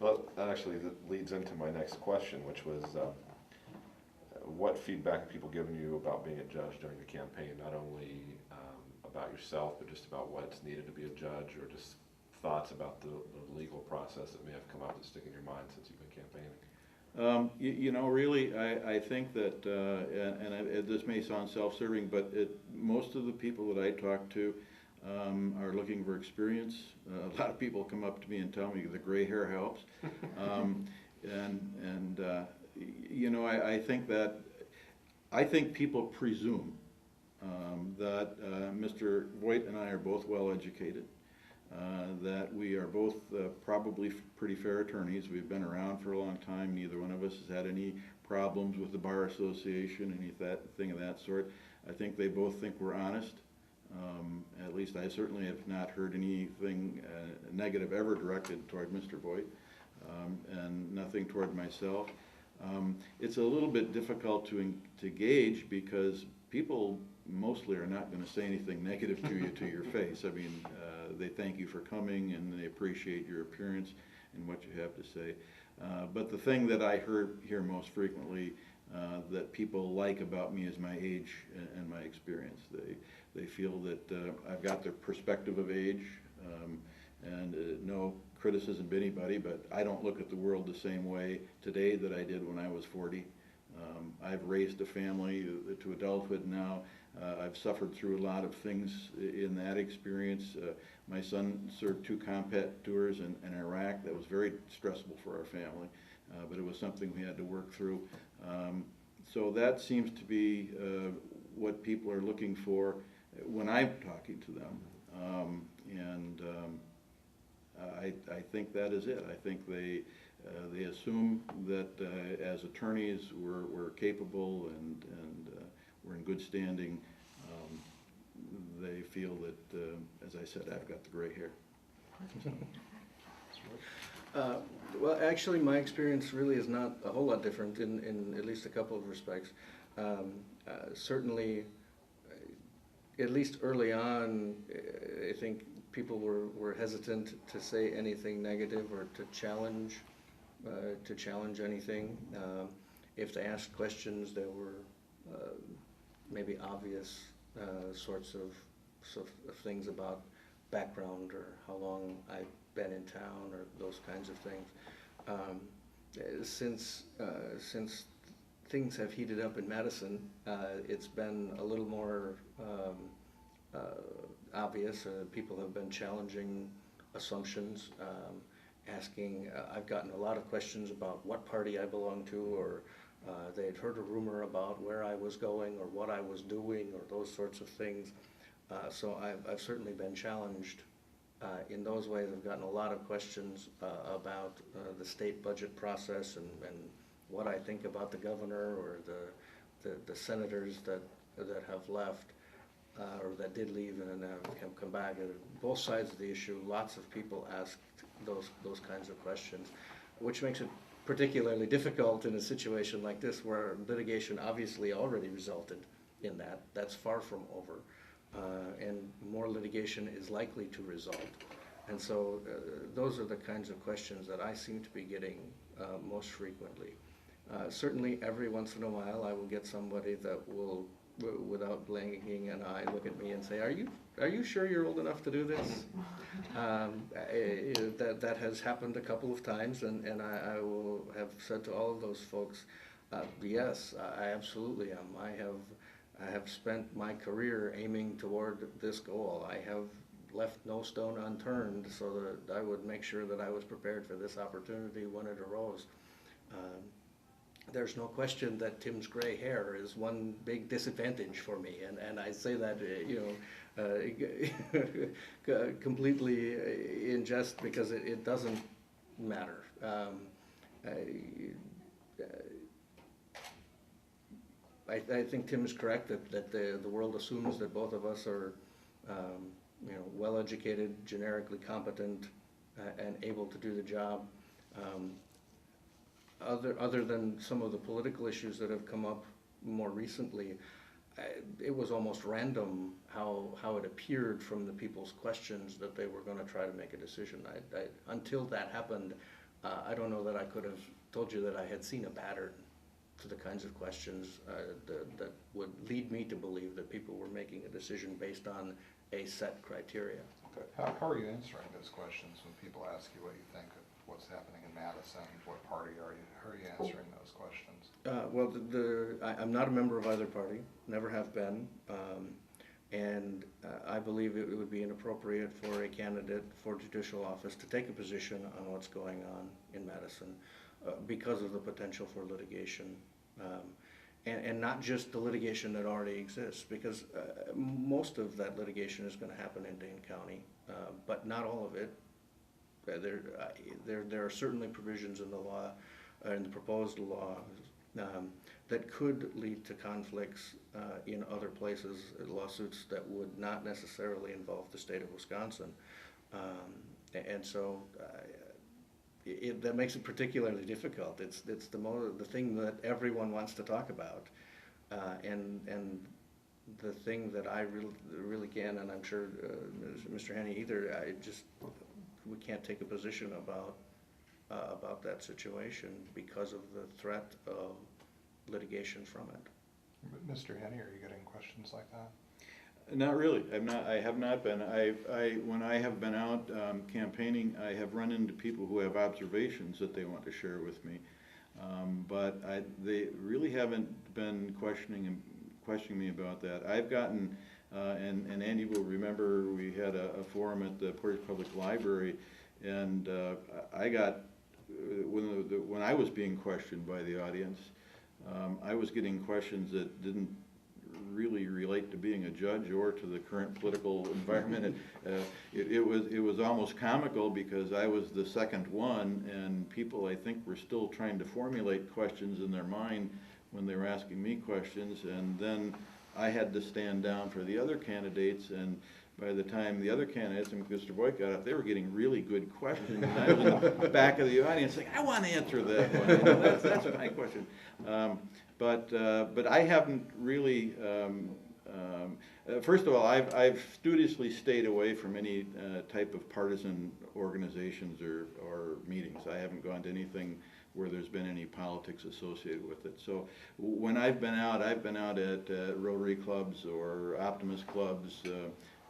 Well, actually, that leads into my next question, which was what feedback have people given you about being a judge during the campaign? Not only about yourself, but just about what's needed to be a judge, or just thoughts about the legal process that may have come up that stick in your mind since you've been campaigning. Really, I think that, this may sound self-serving, but most of the people that I talk to are looking for experience. A lot of people come up to me and tell me the gray hair helps. I think people presume that Mr. Voigt and I are both well educated, that we are both probably pretty fair attorneys. We've been around for a long time. Neither one of us has had any problems with the Bar Association, anything of that sort. I think they both think we're honest. At least I certainly have not heard anything negative ever directed toward Mr. Voigt, and nothing toward myself. It's a little bit difficult to gauge because people mostly are not going to say anything negative to you to your face. I mean, they thank you for coming and they appreciate your appearance and what you have to say. But the thing that I hear most frequently that people like about me is my age and my experience. They feel that I've got the perspective of age, and no criticism of anybody, but I don't look at the world the same way today that I did when I was 40. I've raised a family to adulthood now. I've suffered through a lot of things in that experience. My son served 2 combat tours in Iraq. That was very stressful for our family, but it was something we had to work through. So that seems to be what people are looking for when I'm talking to them. I think that is it. I think they assume that as attorneys we're capable and we're in good standing. They feel that, as I said, I've got the gray hair. Well, actually, my experience really is not a whole lot different in at least a couple of respects. Certainly, at least early on, I think people were hesitant to say anything negative or to challenge anything. If they asked questions, there were maybe obvious sorts of things about background or how long I've been in town or those kinds of things. Since things have heated up in Madison, it's been a little more obvious. People have been challenging assumptions, asking. I've gotten a lot of questions about what party I belong to, or they'd heard a rumor about where I was going or what I was doing or those sorts of things. So I've certainly been challenged in those ways. I've gotten a lot of questions about the state budget process and what I think about the governor or the senators that have left or that did leave and have come back. Both sides of the issue, lots of people asked those kinds of questions, which makes it particularly difficult in a situation like this where litigation obviously already resulted in that. That's far from over, and more litigation is likely to result. And so those are the kinds of questions that I seem to be getting most frequently. Certainly every once in a while I will get somebody that will, without blinking an eye, look at me and say, are you sure you're old enough to do this? That has happened a couple of times, and I will have said to all of those folks, yes, I absolutely am. I have spent my career aiming toward this goal. I have left no stone unturned so that I would make sure that I was prepared for this opportunity when it arose. There's no question that Tim's gray hair is one big disadvantage for me, and I say that completely in jest because it doesn't matter. I think Tim is correct that the world assumes that both of us are well-educated, generically competent, and able to do the job. Other than some of the political issues that have come up more recently, it was almost random how it appeared from the people's questions that they were going to try to make a decision. Until that happened, I don't know that I could have told you that I had seen a pattern to the kinds of questions that would lead me to believe that people were making a decision based on a set criteria. Okay. How are you answering those questions when people ask you what you think of what's happening in Madison? What party are you? How are you answering those questions? Well, I'm not a member of either party, never have been, and I believe it would be inappropriate for a candidate for judicial office to take a position on what's going on in Madison because of the potential for litigation. And not just the litigation that already exists, because most of that litigation is going to happen in Dane County, but not all of it. There are certainly provisions in the law, in the proposed law, that could lead to conflicts in other places, lawsuits that would not necessarily involve the state of Wisconsin. And so that makes it particularly difficult. It's the thing that everyone wants to talk about, and the thing that I really can, and I'm sure Mr. Henne either. We can't take a position about that situation because of the threat of litigation from it. Mr. Henne, are you getting questions like that? Not really. I have not been. When I have been out campaigning, I have run into people who have observations that they want to share with me, but they really haven't been questioning me about that. I've gotten, and Andy will remember, we had a forum at the Portage Public Library, and I got when I was being questioned by the audience, I was getting questions that didn't really relate to being a judge or to the current political environment. It was almost comical because I was the second one, and people, I think, were still trying to formulate questions in their mind when they were asking me questions, and then I had to stand down for the other candidates, and by the time the other candidates and Mr. Voigt got up, they were getting really good questions, and I was in the back of the audience saying, I want to answer that one. You know, that's my question. But I haven't really, first of all, I've studiously stayed away from any type of partisan organizations or meetings. I haven't gone to anything where there's been any politics associated with it. So when I've been out at Rotary clubs or Optimist clubs,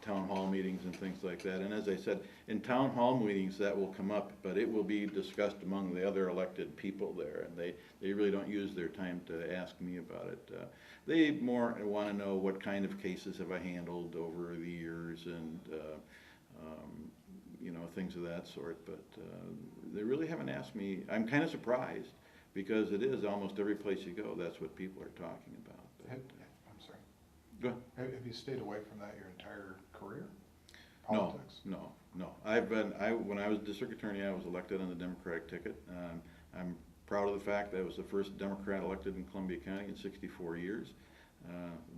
town hall meetings and things like that. And as I said, in town hall meetings that will come up, but it will be discussed among the other elected people there, and they really don't use their time to ask me about it. They more want to know what kind of cases have I handled over the years, and you know, things of that sort, but they really haven't asked me. I'm kind of surprised, because it is almost every place you go, that's what people are talking about. But, I'm sorry. go ahead. Have you stayed away from that your entire career? No, Politics? no. When I was district attorney, I was elected on the Democratic ticket. I'm proud of the fact that I was the first Democrat elected in Columbia County in 64 years.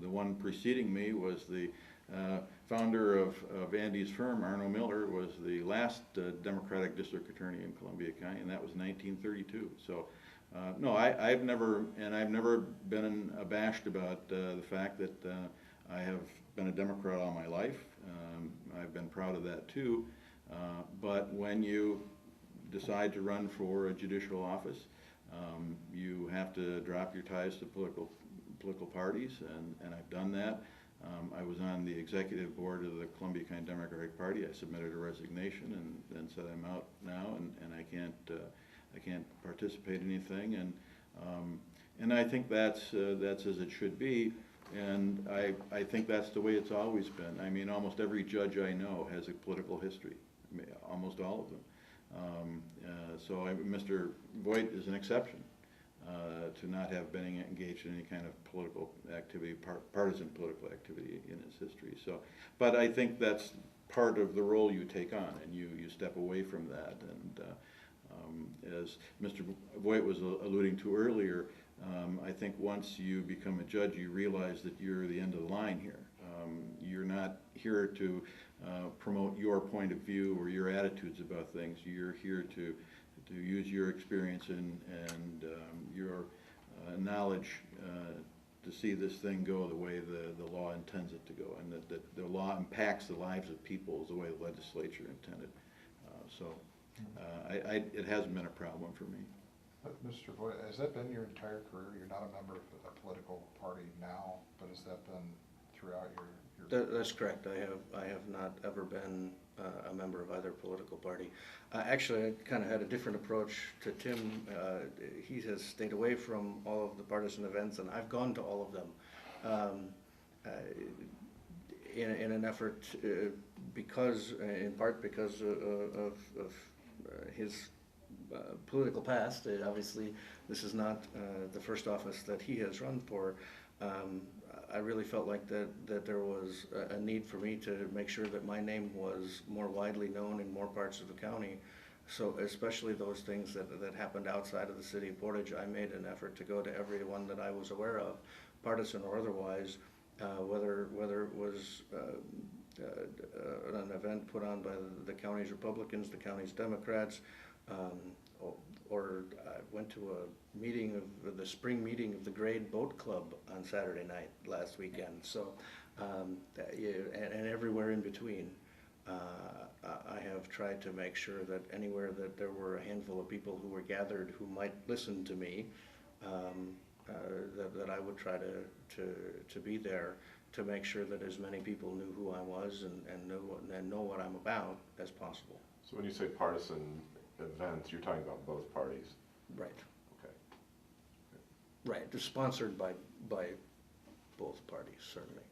The one preceding me was the founder of Andy's firm, Arno Miller, was the last Democratic district attorney in Columbia County, and that was 1932. So, no, I've never been abashed about the fact that I have been a Democrat all my life. I've been proud of that too. But when you decide to run for a judicial office, you have to drop your ties to political parties, and I've done that. I was on the executive board of the Columbia County Democratic Party. I submitted a resignation and said I'm out now, and I can't participate in anything, and I think that's as it should be, and I think that's the way it's always been. I mean, almost every judge I know has a political history, almost all of them. Mr. Voigt is an exception to not have been engaged in any kind of political activity, partisan political activity in his history. So, but I think that's part of the role you take on, and you step away from that. And as Mr. Voigt was alluding to earlier, I think once you become a judge, you realize that you're the end of the line here. You're not here to promote your point of view or your attitudes about things. You're here to use your experience and your knowledge to see this thing go the way the law intends it to go, and that the law impacts the lives of people the way the legislature intended. So It hasn't been a problem for me. But Mr. Voigt, has that been your entire career? You're not a member of a political party now, but has that been throughout your? That's correct. I have not ever been a member of either political party. Actually, I kind of had a different approach to Tim. He has stayed away from all of the partisan events, and I've gone to all of them in an effort, in part because of his political past. Obviously, this is not the first office that he has run for. I really felt like that there was a need for me to make sure that my name was more widely known in more parts of the county. So especially those things that happened outside of the city of Portage, I made an effort to go to every one that I was aware of, partisan or otherwise, whether it was an event put on by the county's Republicans, the county's Democrats, or I went to a meeting of the spring meeting of the Grade Boat Club on Saturday night last weekend. So, and everywhere in between, I have tried to make sure that anywhere that there were a handful of people who were gathered who might listen to me, that I would try to be there to make sure that as many people knew who I was and know what I'm about as possible. So when you say partisan events, you're talking about both parties? Right. Okay. Right, it's sponsored by both parties, certainly.